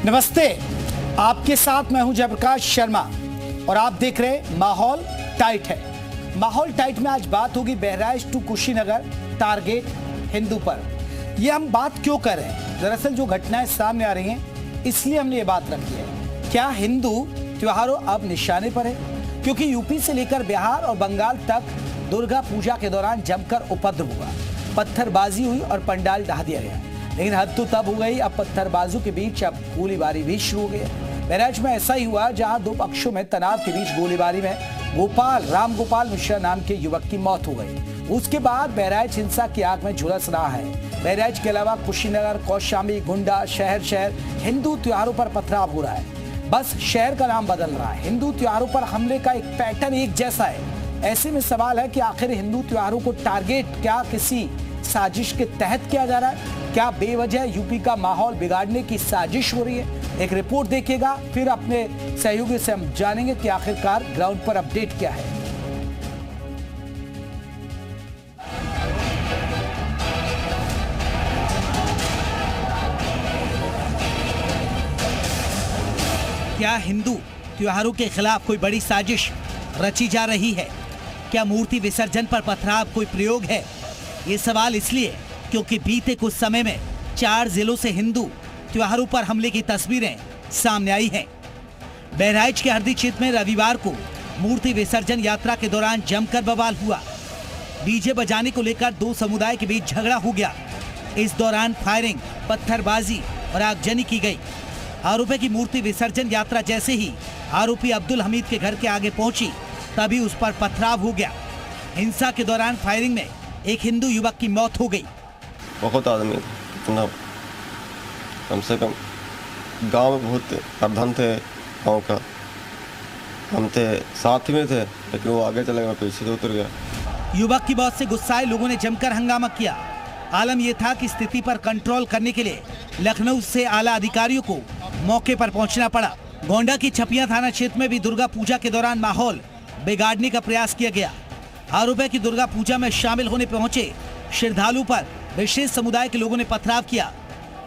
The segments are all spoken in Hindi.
नमस्ते, आपके साथ मैं हूं जयप्रकाश शर्मा और आप देख रहे माहौल टाइट है। माहौल टाइट में आज बात होगी बहराइच टू कुशीनगर टारगेट हिंदू पर। ये हम बात क्यों कर रहे हैं? दरअसल जो घटनाएं सामने आ रही हैं इसलिए हमने ये बात रखी है। क्या हिंदू त्योहारों अब निशाने पर है? क्योंकि यूपी से लेकर बिहार और बंगाल तक दुर्गा पूजा के दौरान जमकर उपद्रव हुआ, पत्थरबाजी हुई और पंडाल ढहा दिया गया। लेकिन हद तो तब हो गई, अब पत्थरबाजों के बीच अब गोलीबारी भी शुरू हो गई। बहराइच में ऐसा ही हुआ जहां दो पक्षों में तनाव के बीच गोलीबारी में राम गोपाल मिश्रा नाम के युवक की मौत हो गई। उसके बाद बहराइच हिंसा की आग में झुलस रहा है। बहराइच के अलावा कुशीनगर, कौशाम्बी, गोंडा शहर हिंदू त्योहारों पर पथराव हो रहा है। बस शहर का नाम बदल रहा है। हिंदू त्योहारों पर हमले का एक पैटर्न एक जैसा है। ऐसे में सवाल है कि आखिर हिंदू त्योहारों को टारगेट क्या किसी साजिश के तहत किया जा रहा है? क्या बेवजह यूपी का माहौल बिगाड़ने की साजिश हो रही है? एक रिपोर्ट देखिएगा, फिर अपने सहयोगी से हम जानेंगे कि आखिरकार ग्राउंड पर अपडेट क्या है। क्या हिंदू त्योहारों के खिलाफ कोई बड़ी साजिश रची जा रही है? क्या मूर्ति विसर्जन पर पथराव कोई प्रयोग है? ये सवाल इसलिए क्योंकि बीते कुछ समय में 4 जिलों से हिंदू त्योहारों पर हमले की तस्वीरें सामने आई हैं। बहराइच के हरदी क्षेत्र में रविवार को मूर्ति विसर्जन यात्रा के दौरान जमकर बवाल हुआ। डीजे बजाने को लेकर दो समुदाय के बीच झगड़ा हो गया। इस दौरान फायरिंग, पत्थरबाजी और आगजनी की गई। आरोपी की मूर्ति विसर्जन यात्रा जैसे ही आरोपी अब्दुल हमीद के घर के आगे पहुंची, तभी उस पर पथराव हो गया। हिंसा के दौरान फायरिंग में एक हिंदू युवक की मौत हो गई। बहुत आदमी, इतना कम से कम गांव में बहुत प्रधान थे गांव का, हम थे साथ में थे, लेकिन वो आगे चले गए, पीछे से उतर गया। युवक की मौत से गुस्साए लोगों ने जमकर हंगामा किया। आलम यह था कि स्थिति पर कंट्रोल करने के लिए लखनऊ से आला अधिकारियों को मौके पर पहुंचना पड़ा। गोंडा की छपिया थाना क्षेत्र में भी दुर्गा पूजा के दौरान माहौल बिगाड़ने का प्रयास किया गया। आरोपी की दुर्गा पूजा में शामिल होने पहुंचे श्रद्धालु पर विशेष समुदाय के लोगों ने पथराव किया।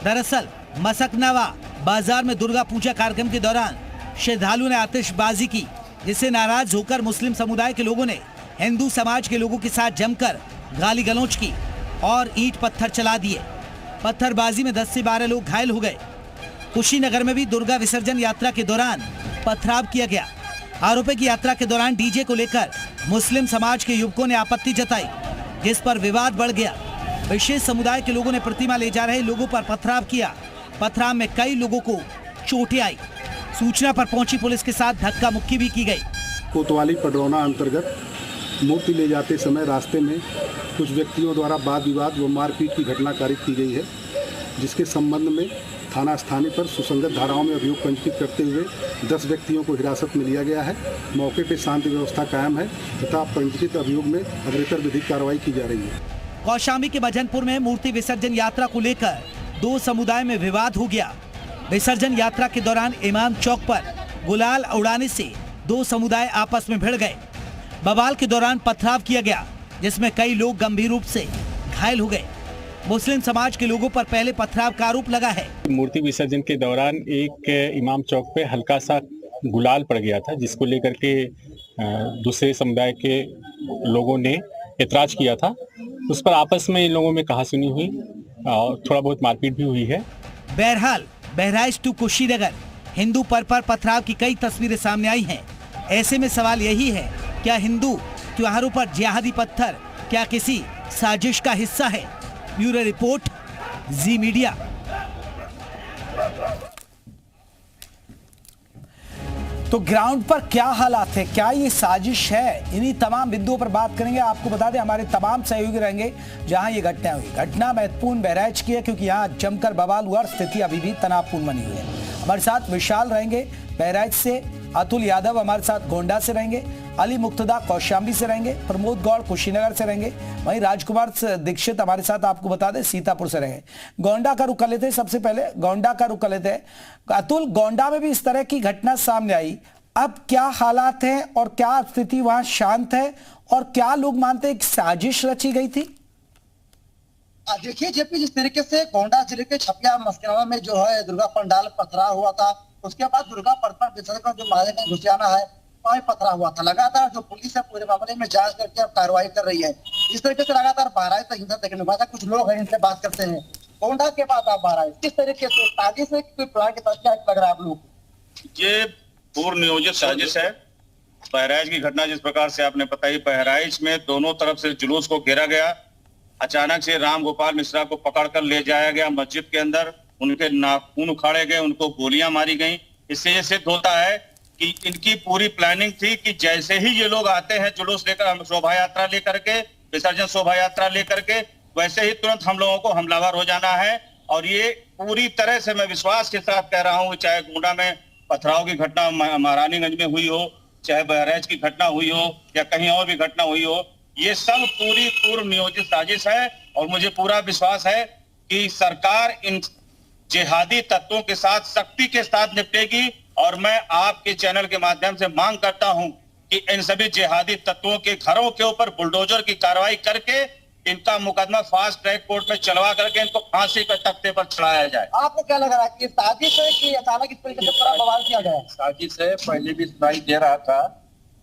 दरअसल मसकनावा बाजार में दुर्गा पूजा कार्यक्रम के दौरान श्रद्धालु ने आतिशबाजी की, जिससे नाराज होकर मुस्लिम समुदाय के लोगों ने हिंदू समाज के लोगों के साथ जमकर गाली गलौज की और ईंट पत्थर चला दिए। पत्थरबाजी में 10 से 12 लोग घायल हो गए। कुशीनगर में भी दुर्गा विसर्जन यात्रा के दौरान पथराव किया गया। आरोपी की यात्रा के दौरान डीजे को लेकर मुस्लिम समाज के युवकों ने आपत्ति जताई, जिस पर विवाद बढ़ गया। विशेष समुदाय के लोगों ने प्रतिमा ले जा रहे लोगों पर पथराव किया। पथराव में कई लोगों को चोटें आई। सूचना पर पहुंची पुलिस के साथ धक्का मुक्की भी की गई। कोतवाली पडरौना अंतर्गत मूर्ति ले जाते समय रास्ते में कुछ व्यक्तियों द्वारा वाद विवाद व मारपीट की घटना कारित की गई है, जिसके संबंध में थाना स्थानीय पर सुसंगत धाराओं में अभियोग पंजीकृत करते हुए 10 व्यक्तियों को हिरासत में लिया गया है। मौके पर शांति व्यवस्था कायम है तथा पंजीकृत अभियोग में अग्रेतर विधिक कार्रवाई की जा रही है। कौशाम्बी के भजनपुर में मूर्ति विसर्जन यात्रा को लेकर दो समुदाय में विवाद हो गया। विसर्जन यात्रा के दौरान इमाम चौक पर गुलाल उड़ाने से दो समुदाय आपस में भिड़ गए। बवाल के दौरान पथराव किया गया, जिसमें कई लोग गंभीर रूप से घायल हो गए। मुस्लिम समाज के लोगों पर पहले पथराव का आरोप लगा है। मूर्ति विसर्जन के दौरान एक इमाम चौक पे हल्का सा गुलाल पड़ गया था, जिसको लेकर के दूसरे समुदाय के लोगों ने एतराज किया था। उस पर आपस में इन लोगों में कहासुनी हुई और थोड़ा बहुत मारपीट भी हुई है। बहरहाल बहराइच टू कुशीनगर हिंदू पर पथराव की कई तस्वीरें सामने आई हैं। ऐसे में सवाल यही है, क्या हिंदू त्योहारों पर जिहादी पत्थर क्या किसी साजिश का हिस्सा है? ब्यूरो रिपोर्ट, जी मीडिया। तो ग्राउंड पर क्या हालात है, क्या ये साजिश है? इन्हीं तमाम बिंदुओं पर बात करेंगे। आपको बता दें हमारे तमाम सहयोगी रहेंगे जहां ये घटना हुई। घटना महत्वपूर्ण बहराइच की है क्योंकि यहां जमकर बवाल हुआ और स्थिति अभी भी तनावपूर्ण बनी हुई है। हमारे साथ विशाल रहेंगे बहराइच से, अतुल यादव हमारे साथ गोंडा से रहेंगे, अली मुक्तदा कौशाम्बी से रहेंगे, प्रमोद गौड़ कुशीनगर से रहेंगे, वहीं राजकुमार दीक्षित हमारे साथ आपको बता दें सीतापुर से रहेंगे। गोंडा का रुख कर लेते हैं। सबसे पहले गोंडा का रुख कर लेते हैं। अतुल, गोंडा में भी इस तरह की घटना सामने आई, अब क्या हालात हैं और क्या स्थिति वहां शांत है और क्या लोग मानते हैं कि साजिश रची गई थी? देखिए जेपी, जिस तरीके से गोंडा जिले के छपिया मस्किनावा में जो है दुर्गा पंडाल पथरा हुआ था, उसके बाद दुर्गा प्रतिमा विसर्जन का जो मार्ग में घुसियाना है वहीं पथरा हुआ था। लगातार जो पुलिस है पूरे मामले में जांच करके अब कार्रवाई कर रही है। इस तरीके से लगातार बहराइच तक हिंसा देखने को मिला। कुछ लोग हैं, इनसे बात करते हैं। गोंडा के बाद आप बहराइच, किस तरीके से साजिश से कोई प्लान के तहत क्या लग रहा है आप लोगों को? ये पूर्व नियोजित साजिश है। बहराइच की घटना जिस प्रकार से आपने बताई, बहराइच में दोनों तरफ से जुलूस को घेरा गया। अचानक से राम गोपाल मिश्रा को पकड़कर ले जाया गया मस्जिद के अंदर, उनके नाखून उखाड़े गए, उनको गोलियां मारी गई। इससे ये सिद्ध होता है कि इनकी पूरी प्लानिंग थी कि जैसे ही ये लोग आते हैं जुलूस लेकर, शोभा यात्रा लेकर के, विसर्जन शोभा यात्रा लेकर के, वैसे ही तुरंत हम लोगों को हमलावर हो जाना है। और ये पूरी तरह से मैं विश्वास के साथ कह रहा हूँ, चाहे गोंडा में पथराव की घटना महारानीगंज में हुई हो, चाहे बहराइच की घटना हुई हो या कहीं और भी घटना हुई हो, ये सब पूरी पूर्व नियोजित साजिश है। और मुझे पूरा विश्वास है कि सरकार इन जिहादी तत्वों के साथ सख्ती के साथ निपटेगी। और मैं आपके चैनल के माध्यम से मांग करता हूं कि इन सभी जिहादी तत्वों के घरों के ऊपर बुलडोजर की कार्रवाई करके इनका मुकदमा फास्ट ट्रैक कोर्ट में चलवा करके इनको फांसी के तख्ते पर चढ़ाया जाए। आपको क्या लग रहा है कि साजिश है कि अचानक इस तरीके से पूरा बवाल किया गया? साजिश है। पहले भी सुनाई दे रहा था,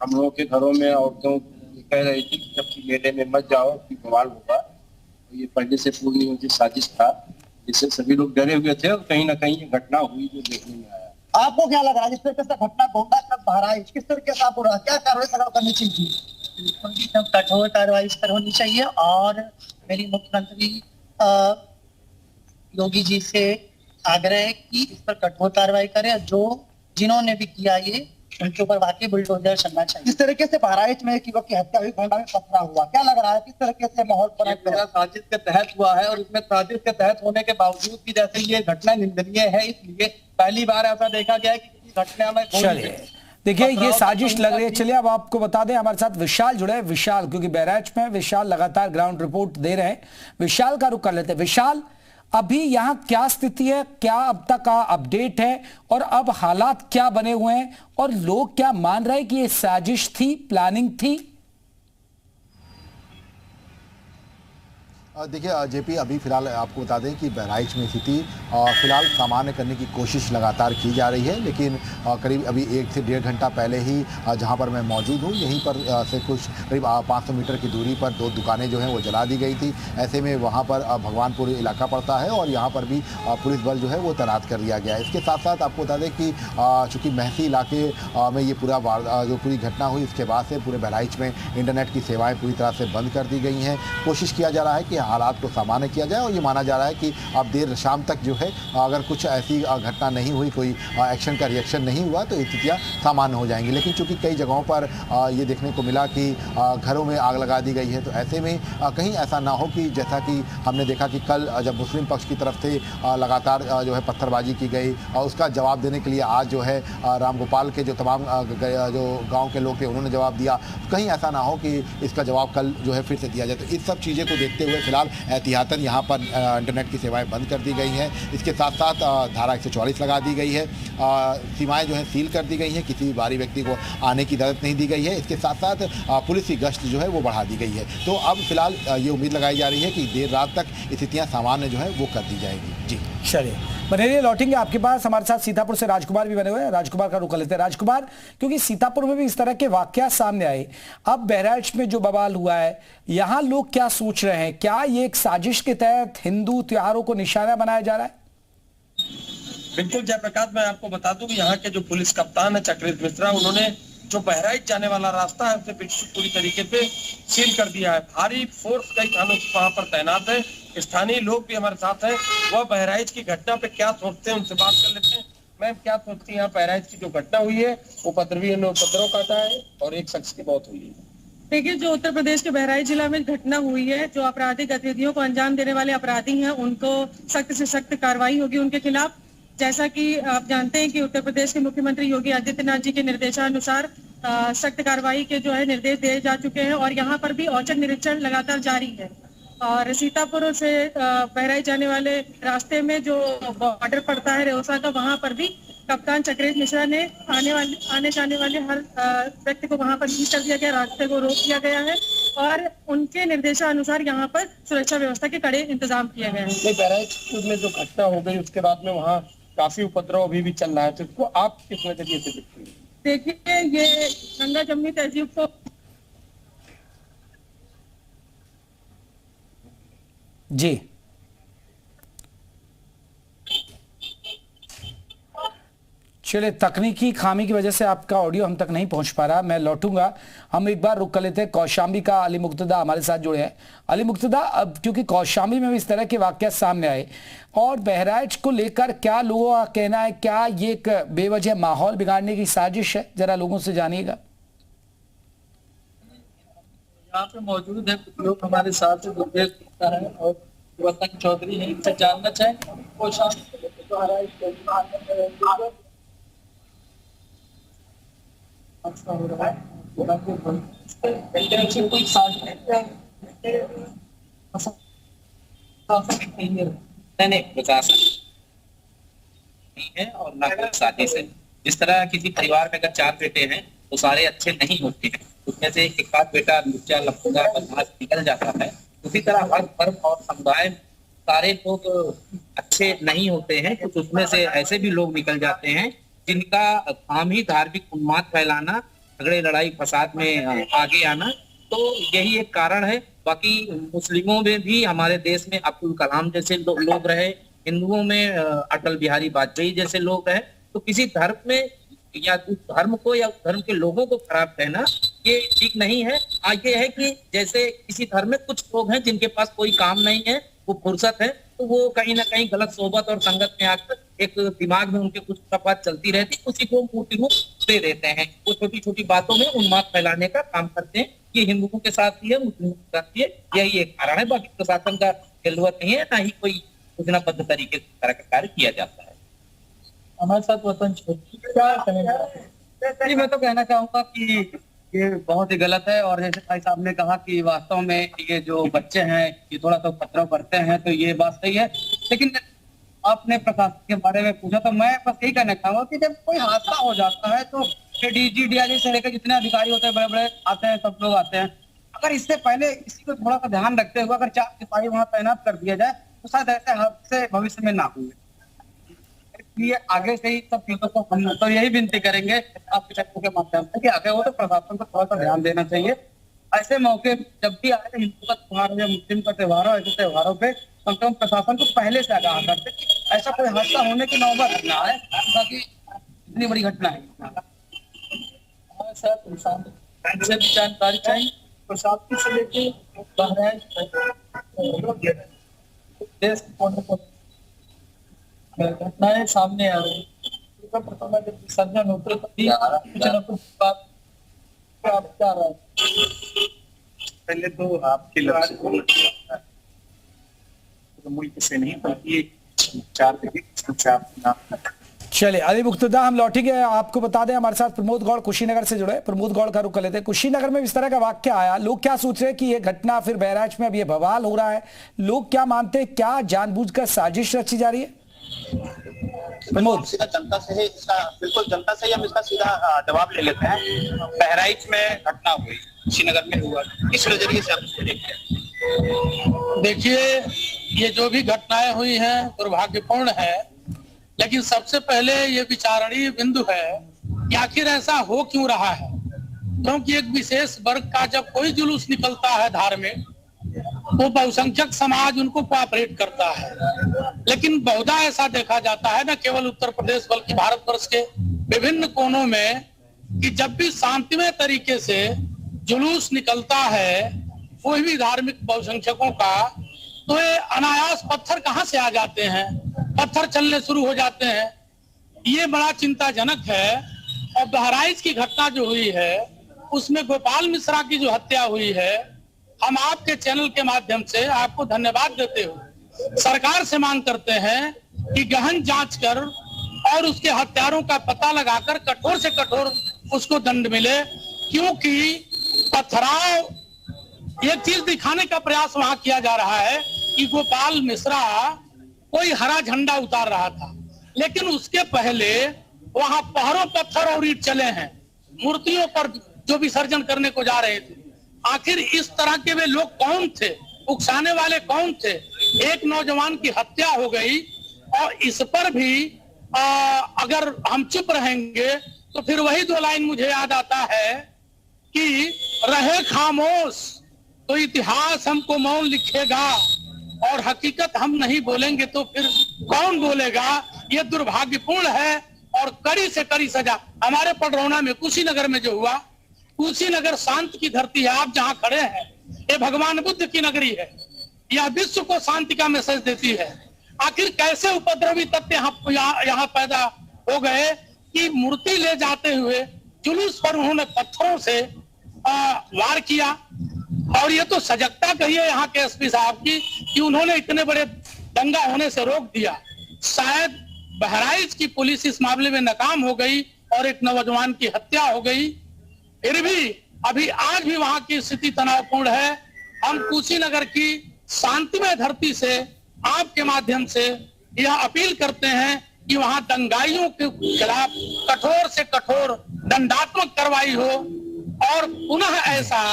हम लोगों के घरों में औरतों कह रही थी कि जब मेले में मत जाओ कि बवाल होगा। तो ये पहले से पूरी नियोजित साजिश था, जिससे सभी लोग डरे हुए थे और कहीं ना कहीं ये घटना हुई जो देखने में आया। आपको क्या लग रहा है जिस तरीके से घटना गोंडा का बहराइच, किस तरीके से आपको क्या कार्रवाई करनी चाहिए? एकदम कठोर कार्रवाई इस पर होनी चाहिए। और मेरी मुख्यमंत्री योगी जी से आग्रह है कि इस पर कठोर कार्रवाई करें। जो जिन्होंने भी किया ये, उनके ऊपर वाकई बुलडोजर चलना चाहिए। जिस तरीके से बहराइच में एक युवक की हत्या हुई, गोंडा में पथरा हुआ, क्या लग रहा है किस तरीके से माहौल पूरा साजिश के तहत हुआ है? और इसमें साजिश के तहत होने के बावजूद भी जैसे ये घटना निंदनीय है, इसलिए पहली बार ऐसा देखा गया है कि किसी घटना में चलिए देखिए ये साजिश लग रही है। चलिए अब आपको बता दें, हमारे साथ विशाल जुड़े हैं। विशाल, क्योंकि बहराइच में विशाल लगातार ग्राउंड रिपोर्ट दे रहे हैं, विशाल का रुख कर लेते हैं। विशाल, अभी यहां क्या स्थिति है, क्या अब तक का अपडेट है और अब हालात क्या बने हुए हैं और लोग क्या मान रहे हैं कि ये साजिश थी, प्लानिंग थी? देखिए जेपी, अभी फिलहाल आपको बता दें कि बहराइच में स्थिति फिलहाल सामान्य करने की कोशिश लगातार की जा रही है, लेकिन करीब अभी 1 से 1.5 घंटा पहले ही जहां पर मैं मौजूद हूं, यहीं पर से कुछ करीब 500 मीटर की दूरी पर 2 दुकानें जो हैं वो जला दी गई थी। ऐसे में वहां पर भगवानपुर इलाका पड़ता है और यहां पर भी पुलिस बल जो है वो तैनात कर दिया गया है। इसके साथ साथ आपको बता दें कि चूँकि महसी इलाके में ये पूरा जो पूरी घटना हुई, इसके बाद से पूरे बहराइच में इंटरनेट की सेवाएँ पूरी तरह से बंद कर दी गई हैं। कोशिश किया जा रहा है कि हालात को सामान्य किया जाए और ये माना जा रहा है कि अब देर शाम तक जो है अगर कुछ ऐसी घटना नहीं हुई, कोई एक्शन का रिएक्शन नहीं हुआ, तो स्थितियाँ सामान्य हो जाएंगी। लेकिन चूंकि कई जगहों पर ये देखने को मिला कि घरों में आग लगा दी गई है, तो ऐसे में कहीं ऐसा ना हो कि जैसा कि हमने देखा कि कल जब मुस्लिम पक्ष की तरफ से लगातार जो है पत्थरबाजी की गई और उसका जवाब देने के लिए आज जो है रामगोपाल के जो तमाम जो गाँव के लोग थे उन्होंने जवाब दिया, कहीं ऐसा ना हो कि इसका जवाब कल जो है फिर से दिया जाए। तो इस सब चीज़ें को देखते हुए फिलहाल एहतियातन यहाँ पर इंटरनेट की सेवाएं बंद कर दी गई हैं। इसके साथ साथ धारा 144 लगा दी गई है, सीमाएं जो हैं सील कर दी गई हैं, किसी भी बाहरी व्यक्ति को आने की इजाज़त नहीं दी गई है। इसके साथ साथ पुलिस की गश्त जो है वो बढ़ा दी गई है। तो अब फिलहाल ये उम्मीद लगाई जा रही है कि देर रात तक स्थितियाँ सामान्य जो है वो कर दी जाएगी। जी चलिए बने रहिए, लौटेंगे आपके पास। हमारे साथ सीतापुर से राजकुमार भी बने हुए हैं, राजकुमार का रुख कर लेते हैं। राजकुमार, क्योंकि सीतापुर में भी इस तरह के वाकयात सामने आए, अब बहराइच में जो बवाल हुआ है, यहाँ लोग क्या सोच रहे हैं? क्या ये एक साजिश के तहत हिंदू त्योहारों को निशाना बनाया जा रहा है? बिल्कुल जयप्रकाश, मैं आपको बता दूं कि यहाँ के जो पुलिस कप्तान है चक्रेश मिश्रा, उन्होंने जो बहराइच जाने वाला रास्ता है उसे बिल्कुल पूरी तरीके से सील कर दिया है। भारी फोर्स कई थानों की वहां पर तैनात है। स्थानीय लोग भी हमारे साथ हैं, वह बहराइच की घटना पे क्या सोचते हैं उनसे बात कर लेते हैं। मैम, क्या सोचती हैं यहाँ बहराइच की जो घटना हुई है, उपद्रवी ने उपद्रव काटा है और एक शख्स की मौत हुई है? देखिए, जो उत्तर प्रदेश के बहराइच जिला में घटना हुई है, जो आपराधिक गतिविधियों को अंजाम देने वाले अपराधी हैं, उनको सख्त से सख्त कार्रवाई होगी उनके खिलाफ। जैसा कि आप जानते हैं कि उत्तर प्रदेश के मुख्यमंत्री योगी आदित्यनाथ जी के निर्देशानुसार सख्त कार्रवाई के जो है निर्देश दिए जा चुके हैं और यहाँ पर भी औचक निरीक्षण लगातार जारी है। और सीतापुर से बहराइच जाने वाले रास्ते में जो बॉर्डर पड़ता है रेउसा का, वहां पर भी कप्तान चक्रेश मिश्रा ने आने जाने वाले हर व्यक्ति को वहां पर सीज कर दिया गया, रास्ते को रोक दिया गया है और उनके निर्देशानुसार यहाँ पर सुरक्षा व्यवस्था के कड़े इंतजाम किए गए हैं। बहराइच में जो घटना हो गई उसके बाद में वहाँ काफी उपद्रव अभी भी चल रहा है, तो इसको आप किस नजरिए से देखते हैं? देखिए, ये गंगा जमुनी तहजीब को जी चलिए, तकनीकी खामी की वजह से आपका ऑडियो हम तक नहीं पहुंच पा रहा। मैं लौटूंगा। हम एक बार रुक कर लेते हैं। कौशाम्बी का अली मुक्तदा हमारे साथ जुड़े हैं। अली मुक्तदा, अब क्योंकि कौशाम्बी में भी इस तरह के वाकयात सामने आए और बहराइच को लेकर क्या लोगों का कहना है, क्या ये एक बेवजह माहौल बिगाड़ने की साजिश है, जरा लोगों से जानिएगा। यहाँ पे मौजूद है कुछ लोग हमारे साथ, दुर्गेश गुप्ता है और वतन चौधरी है, इनसे जानना चाहें अच्छा हो रहा है नहीं प्रशासन नहीं है और ना कोई साजिश है। जिस तरह किसी परिवार में अगर 4 बेटे हैं तो सारे अच्छे नहीं होते हैं, उसमें से एक आध बेटा लुच्चा लफंगा बदमाश निकल जाता है। उसी तरह हर धर्म और समुदाय सारे लोग अच्छे नहीं होते हैं, कुछ उसमें से ऐसे भी लोग निकल जाते हैं जिनका काम ही धार्मिक उन्माद फैलाना, झगड़े लड़ाई फसाद में आगे आना। तो यही एक कारण है। बाकी मुस्लिमों में भी हमारे देश में अब्दुल कलाम जैसे लोग रहे, हिंदुओं में अटल बिहारी वाजपेयी जैसे लोग रहे। तो किसी धर्म में या उस धर्म को या उस धर्म के लोगों को खराब कहना ये ठीक नहीं है। ये है कि जैसे किसी धर्म में कुछ लोग हैं जिनके पास कोई काम नहीं है, वो फुर्सत है, तो वो कहीं ना कहीं गलत सोबत और संगत में आकर एक दिमाग में उनके कुछ बात चलती रहती, उसी को मूर्ति रूप दे देते हैं। वो छोटी छोटी बातों में उन्माद फैलाने का काम करते हैं। ये हिंदुओं के साथ भी है, मुस्लिमों के साथ भी है। यही एक कारण है। बाकी प्रशासन का खिलवत नहीं है, ना ही कोई योजनाबद्ध तरीके से तरह का कार्य किया जाता है। हमारे साथ वतन क्या कहेंगे? मैं तो कहना चाहूंगा कि ये बहुत ही गलत है और जैसे भाई साहब ने कहा कि वास्तव में ये जो बच्चे हैं ये थोड़ा सा उपद्रव करते हैं, तो ये बात सही है। लेकिन आपने प्रशासन के बारे में पूछा तो मैं बस यही कहना चाहूंगा कि जब कोई हादसा हो जाता है तो डीजी डीआईजी से लेकर जितने अधिकारी होते हैं बड़े बड़े आते हैं, सब लोग आते हैं। अगर इससे पहले इसी को थोड़ा सा ध्यान रखते हुए अगर 4 सिपाही वहां तैनात कर दिया जाए तो शायद ऐसे हादसे भविष्य में ना हुए। ये आगे से ही सब चीजों को हम तो यही विनती करेंगे आपके चैनल के माध्यम से कि आगे हो तो प्रशासन को थोड़ा सा ध्यान देना चाहिए। ऐसे मौके जब भी आए, हिंदू का त्योहार हो या मुस्लिम का त्योहार हो, ऐसे त्योहारों पे कम से कम प्रशासन को पहले से आगाह करते कि ऐसा कोई हादसा होने की नौबत ना आए, ताकि इतनी बड़ी घटना है। हमारे साथ जानकारी चाहिए प्रशासन से लेके देश घटनाएं सामने आ रही है। जब विसर्जन होते तभी कुछ न कुछ बात आप क्या रहा है? पहले तो आपके मुल्क से नहीं बल्कि 4 चलिए अली मुक्तदा, हम लौटेंगे। आपको बता दें हमारे साथ प्रमोद गौड़ कुशीनगर से जुड़े। प्रमोद गौड़ का रुख कर लेते हैं। कुशीनगर में इस तरह का वाक्य आया, लोग क्या सोच रहे हैं कि ये घटना फिर बहराइच में अब ये बवाल हो रहा है, लोग क्या मानते हैं, क्या जानबूझकर साजिश रची जा रही है? प्रमोद, सीधा जनता से ही इसका बिल्कुल जनता से ही हम इसका सीधा जवाब ले लेते हैं। बहराइच में घटना हुई, कुशीनगर में हुआ, इस नजरिए से हम इसको देखते हैं। देखिए, ये जो भी घटनाएं हुई हैं दुर्भाग्यपूर्ण है, लेकिन सबसे पहले ये विचारणीय बिंदु है कि आखिर ऐसा हो क्यों रहा है। क्योंकि एक विशेष वर्ग का जब कोई जुलूस निकलता है धार्मिक, तो बहुसंख्यक समाज उनको कोऑपरेट करता है। लेकिन बहुधा ऐसा देखा जाता है, न केवल उत्तर प्रदेश बल्कि भारतवर्ष के विभिन्न कोनों में, कि जब भी शांतिमय तरीके से जुलूस निकलता है कोई भी धार्मिक बहुसंख्यकों का, तो ये अनायास पत्थर कहां से आ जाते हैं, पत्थर चलने शुरू हो जाते हैं। ये बड़ा चिंताजनक है। और बहराइच की घटना जो हुई है उसमें गोपाल मिश्रा की जो हत्या हुई है, हम आपके चैनल के माध्यम से आपको धन्यवाद देते हुए सरकार से मांग करते हैं कि गहन जांच कर और उसके हत्यारों का पता लगाकर कठोर से कठोर उसको दंड मिले। क्योंकि पथराव एक चीज दिखाने का प्रयास वहां किया जा रहा है कि गोपाल मिश्रा कोई हरा झंडा उतार रहा था, लेकिन उसके पहले वहां पहरों पत्थर और ईंट चले हैं मूर्तियों पर जो विसर्जन करने को जा रहे थे। आखिर इस तरह के वे लोग कौन थे, उकसाने वाले कौन थे। एक नौजवान की हत्या हो गई और इस पर भी अगर हम चुप रहेंगे तो फिर वही 2 लाइन मुझे याद आता है कि रहे खामोश तो इतिहास हमको मौन लिखेगा और हकीकत हम नहीं बोलेंगे तो फिर कौन बोलेगा। ये दुर्भाग्यपूर्ण है और कड़ी से कड़ी सजा। हमारे पडरौना में कुशीनगर में जो हुआ, कुशीनगर शांति की धरती है। आप जहां खड़े हैं ये भगवान बुद्ध की नगरी है, यह विश्व को शांति का मैसेज देती है। आखिर कैसे उपद्रवी तत्व यहाँ पैदा हो गए कि मूर्ति ले जाते हुए जुलूस पर उन्होंने पत्थरों से वार किया। और ये तो सजगता कहिए यहाँ के एसपी साहब की कि उन्होंने इतने बड़े दंगा होने से रोक दिया। शायद बहराइच की पुलिस इस मामले में नाकाम हो गई और एक नौजवान की हत्या हो गई। फिर भी अभी आज भी वहां की स्थिति तनावपूर्ण है। हम कुशीनगर की शांतिमय धरती से आपके माध्यम से यह अपील करते हैं कि वहां दंगाइयों के खिलाफ कठोर से कठोर दंडात्मक कार्रवाई हो और पुनः ऐसा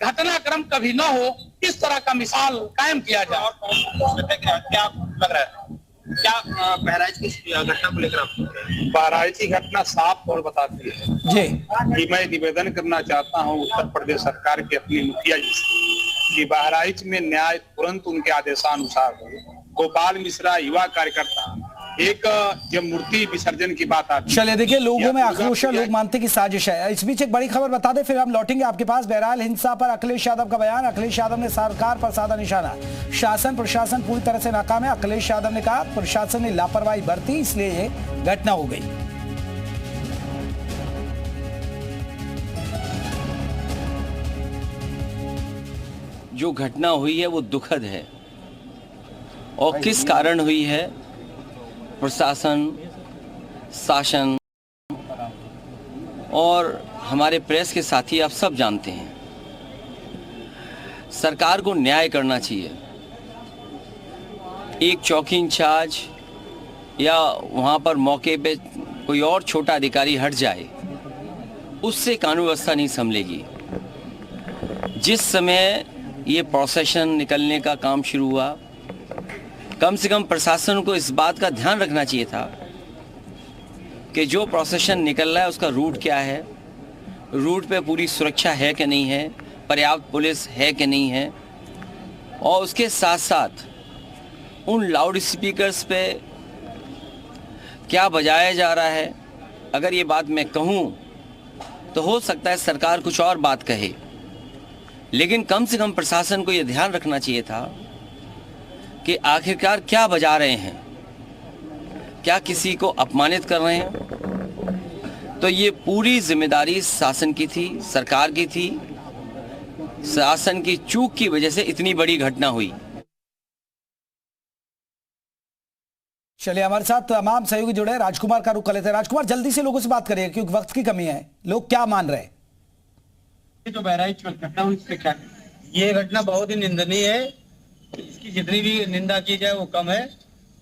घटनाक्रम कभी न हो, इस तरह का मिसाल कायम किया जाए। क्या लग रहा है, क्या बहराइच की घटना को लेकर आप? बहराइच की घटना साफ तौर बताती है जी कि मैं निवेदन करना चाहता हूं उत्तर प्रदेश सरकार के अपनी मुखिया जी से कि बहराइच में न्याय तुरंत उनके आदेशानुसार हो। गोपाल मिश्रा युवा कार्यकर्ता, एक जब मूर्ति विसर्जन की बात आती है, चलिए देखिए लोगों में आक्रोश है, लोग मानते कि साजिश है। इस बीच एक बड़ी खबर बता दें फिर हम लौटेंगे आपके पास। बहरहाल हिंसा पर अखिलेश यादव का बयान। अखिलेश यादव ने सरकार पर साधा निशाना, शासन प्रशासन पूरी तरह से नाकाम है। अखिलेश यादव ने कहा प्रशासन ने लापरवाही बरती इसलिए ये घटना हो गई। जो घटना हुई है वो दुखद है और किस कारण हुई है प्रशासन, शासन और हमारे प्रेस के साथी आप सब जानते हैं। सरकार को न्याय करना चाहिए। एक चौकी इंचार्ज या वहाँ पर मौके पे कोई और छोटा अधिकारी हट जाए, उससे कानून व्यवस्था नहीं संभलेगी। जिस समय ये प्रोसेशन निकलने का काम शुरू हुआ, कम से कम प्रशासन को इस बात का ध्यान रखना चाहिए था कि जो प्रोसेशन निकल रहा है उसका रूट क्या है, रूट पे पूरी सुरक्षा है कि नहीं है, पर्याप्त पुलिस है कि नहीं है, और उसके साथ साथ उन लाउड स्पीकर्स पे क्या बजाया जा रहा है। अगर ये बात मैं कहूँ तो हो सकता है सरकार कुछ और बात कहे, लेकिन कम से कम प्रशासन को ये ध्यान रखना चाहिए था कि आखिरकार क्या बजा रहे हैं, क्या किसी को अपमानित कर रहे हैं। तो ये पूरी जिम्मेदारी शासन की थी, सरकार की थी। शासन की चूक की वजह से इतनी बड़ी घटना हुई। चलिए हमारे साथ तमाम सहयोगी जुड़े। राजकुमार का रुख कर लेते हैं। राजकुमार जल्दी से लोगों से बात करिए क्योंकि वक्त की कमी है। लोग क्या मान रहे हैं? जो बहराइच में घटना हुई इससे क्या? ये घटना बहुत ही निंदनीय है। इसकी जितनी भी निंदा की जाए वो कम है।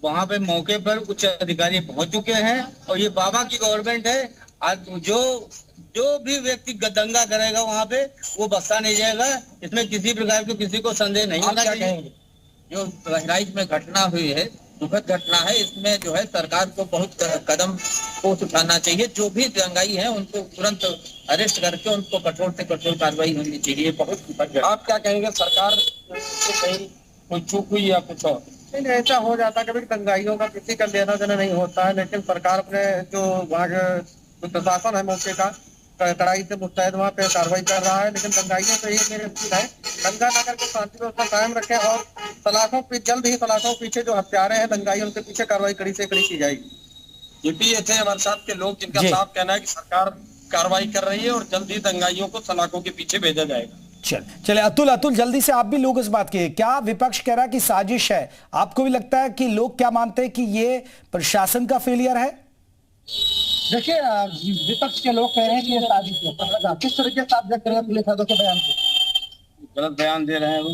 वहाँ पे मौके पर उच्च अधिकारी पहुंच चुके हैं और ये बाबा की गवर्नमेंट है। आज जो भी व्यक्ति दंगा करेगा वहाँ पे वो बख्शा नहीं जाएगा। इसमें किसी प्रकार के किसी को संदेह नहीं होना चाहिए। जो बहराइच में घटना हुई है दुखद घटना है। इसमें जो है सरकार को बहुत कदम ठोस उठाना चाहिए। जो भी दंगाई है उनको तुरंत अरेस्ट करके उनको कठोर से कठोर कार्रवाई होनी चाहिए। बहुत दुखद। आप क्या कहेंगे, सरकार से कहीं कोई चूक हुई या कुछ और? नहीं, ऐसा हो जाता है कभी दंगाइयों का किसी का लेना देना नहीं होता है, लेकिन सरकार अपने जो वहाँ का प्रशासन है मौके का कड़ाई से मुस्तैद वहाँ पे कार्रवाई कर रहा है। लेकिन दंगाइयों से ही मेरी अपील है, दंगा न करके शांति व्यवस्था कायम रखें और सलाखों पे जल्द ही सलाखों पीछे जो हत्यारे हैं दंगाई उनके पीछे कार्रवाई कड़ी से कड़ी की जाएगी। ये थे हमारे साथ के लोग जिनका साफ कहना है कि सरकार कार्रवाई कर रही है और जल्द ही दंगाइयों को सलाखों के पीछे भेजा जाएगा। चले अतुल जल्दी से आप भी लोग इस बात की, क्या विपक्ष कह रहा है कि साजिश है? आपको भी लगता है कि लोग क्या मानते हैं कि ये प्रशासन का फेलियर है? देखिए विपक्ष के लोग कह रहे हैं कि ये साजिश है। किस तरीके से आप देख रहे हैं पुलिस के बयान को? गलत बयान दे रहे हैं वो।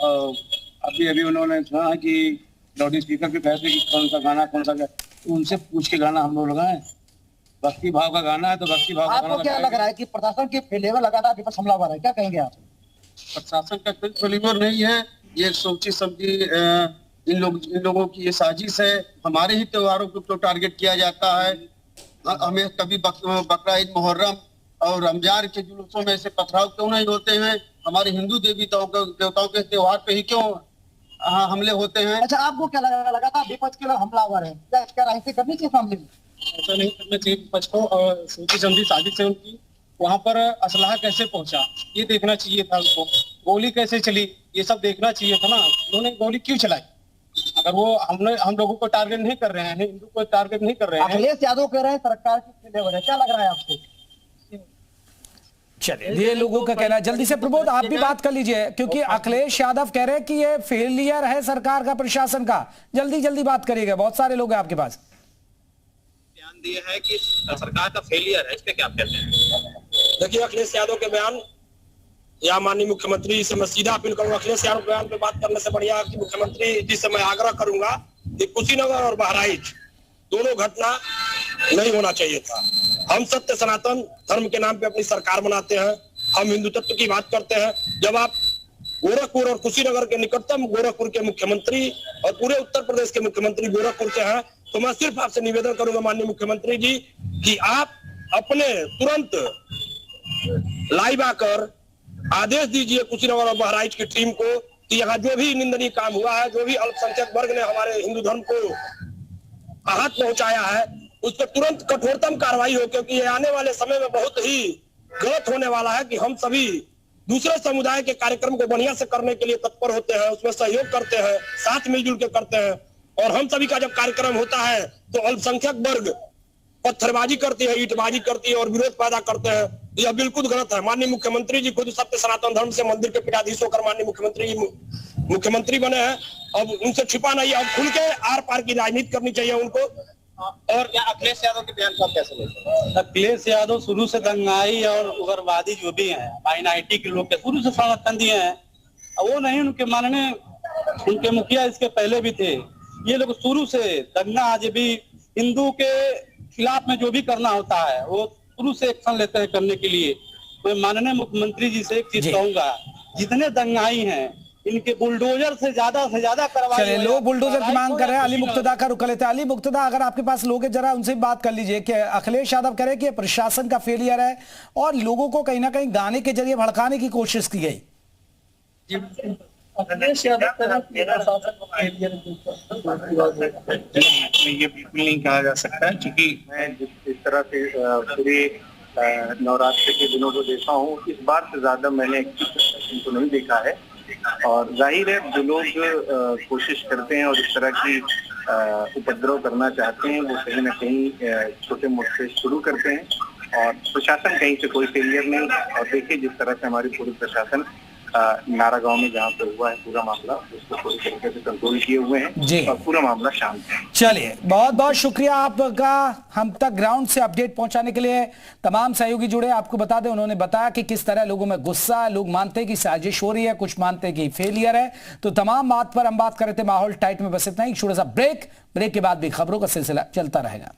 और अभी उन्होंने कहा कि लाउड स्पीकर पे फैसले की कौन सा गाना उनसे पूछ के गाना हम लोग लगाए। भक्ति भाव का गाना है तो भक्ति भाव। आपको क्या लग रहा है कि प्रशासन के फेलियर लगातार विपक्ष हमलावर है? क्या कहेंगे आप? प्रशासन का कोई फेल्यूर नहीं है, ये सोची समझी इन लोगों की ये साजिश है। हमारे ही त्योहारों को तो टारगेट किया जाता है। हमें कभी बकरा ईद, मुहर्रम और रमजान के जुलूसों में ऐसे पथराव क्यों नहीं होते हैं? हमारे हिंदू देवताओं के त्योहार पे ही क्यों हमले होते हैं? अच्छा, आपको क्या लगा था विपक्ष के लोग हमलावर है, क्या राजनीति करनी चाहिए मामले में? ऐसा नहीं करना चाहिए विपक्ष को। और सोची समझी साजिश है उनकी। वहां पर असलहा कैसे पहुंचा ये देखना चाहिए था उनको। गोली कैसे चली ये सब देखना चाहिए था ना। उन्होंने गोली क्यों चलाई? अगर वो हम लोगों को टारगेट नहीं कर रहे हैं, हिंदू को टारगेट नहीं कर रहे हैं। अखिलेश यादव कह रहे हैं सरकार की फेलियर है, क्या लग रहा है आपको? चलिए, ये लोगों का कहना है। जल्दी से प्रबोध आप भी बात कर लीजिए, क्योंकि अखिलेश यादव कह रहे हैं कि ये फेलियर है सरकार का, प्रशासन का। जल्दी बात करिएगा, बहुत सारे लोग हैं आपके पास। बयान दिए है कि सरकार का फेलियर है, इस पे क्या कहते हैं? देखिए, अखिलेश यादव के बयान या माननीय मुख्यमंत्री से मैं सीधा अपील करूंगा। अखिलेश यादव के बयान पे बात करने से बढ़िया कि मुख्यमंत्री जी से मैं आग्रह करूंगा कि कुशीनगर और बहराइच दोनों घटना नहीं होना चाहिए था। हम सत्य सनातन धर्म के नाम पे अपनी सरकार बनाते हैं, हम हिंदू तत्व की बात करते हैं। जब आप गोरखपुर और कुशीनगर के निकटतम गोरखपुर के मुख्यमंत्री और पूरे उत्तर प्रदेश के मुख्यमंत्री गोरखपुर के हैं, तो मैं सिर्फ आपसे निवेदन करूंगा माननीय मुख्यमंत्री जी कि आप अपने तुरंत लाइव आकर आदेश दीजिए कुशीनगर और बहराइच की टीम को कि यहाँ जो भी निंदनीय काम हुआ है, जो भी अल्पसंख्यक वर्ग ने हमारे हिंदू धर्म को आहत पहुंचाया है, उस पर तुरंत कठोरतम कार्रवाई हो, क्योंकि ये आने वाले समय में बहुत ही गलत होने वाला है कि हम सभी दूसरे समुदाय के कार्यक्रम को बढ़िया से करने के लिए तत्पर होते हैं, उसमें सहयोग करते हैं, साथ मिलजुल के करते हैं, और हम सभी का जब कार्यक्रम होता है तो अल्पसंख्यक वर्ग पत्थरबाजी करती है, ईंटबाजी करती है और विरोध पैदा करते हैं। यह बिल्कुल गलत है। माननीय मुख्यमंत्री जी खुद सत्य सनातन धर्म से मंदिर के पीठाधीश होकर माननीय मुख्यमंत्री बने हैं। अब उनसे छिपा नहीं है, अब खुल के आर पार की राजनीति करनी चाहिए उनको। और क्या अखिलेश यादव के बयान को आप कैसे लेते हैं? अखिलेश यादव शुरू से दंगाई और उग्रवादी जो भी हैं, माइनॉरिटी के लोग के शुरू से समर्थन दिए हैं। वो नहीं, उनके मानने उनके मुखिया इसके पहले भी थे। ये लोग शुरू से दंगा, आज भी हिंदू के खिलाफ में जो भी करना होता है वो शुरू से एक्शन लेते हैं करने के लिए। मैं माननीय मुख्यमंत्री जी से एक चीज कहूंगा, जितने दंगाई हैं इनके बुलडोजर से ज्यादा करवाइए। चलिए, लोग बुलडोजर की मांग कर रहे हैं। अली मुक्तदा का रुक लेते हैं। अली मुक्तदा, अगर आपके पास लोग हैं जरा उनसे बात कर लीजिए कि अखिलेश यादव कह रहे हैं कि प्रशासन का फेलियर है और लोगों को कहीं ना कहीं गाने के जरिए भड़काने की कोशिश की गई। अखिलेश यादव ये बिल्कुल नहीं कहा जा सकता, क्योंकि मैं जिस तरह से पूरे नवरात्रि के दिनों को देखा हूँ, इस बार से ज्यादा मैंने इनको नहीं देखा है। और जाहिर है जो लोग कोशिश करते हैं और इस तरह की उपद्रव करना चाहते हैं, वो कहीं ना कहीं छोटे मोटे शुरू करते हैं और प्रशासन कहीं से कोई फेलियर नहीं। और देखिए जिस तरह से हमारी पूरी प्रशासन नारा गांव में जहाँ पे हुआ है पूरा मामला, उसको पूरी तरीके से कंट्रोल किए हुए हैं और पूरा मामला शांत है। चलिए, बहुत बहुत शुक्रिया आपका हम तक ग्राउंड से अपडेट पहुंचाने के लिए। तमाम सहयोगी जुड़े, आपको बता दें उन्होंने बताया कि किस तरह लोगों में गुस्सा है, लोग मानते हैं कि साजिश हो रही है, कुछ मानते हैं कि फेलियर है। तो तमाम बात पर हम बात कर रहे थे। माहौल टाइट में बस इतना ही। छोटा सा ब्रेक के बाद भी खबरों का सिलसिला चलता रहेगा।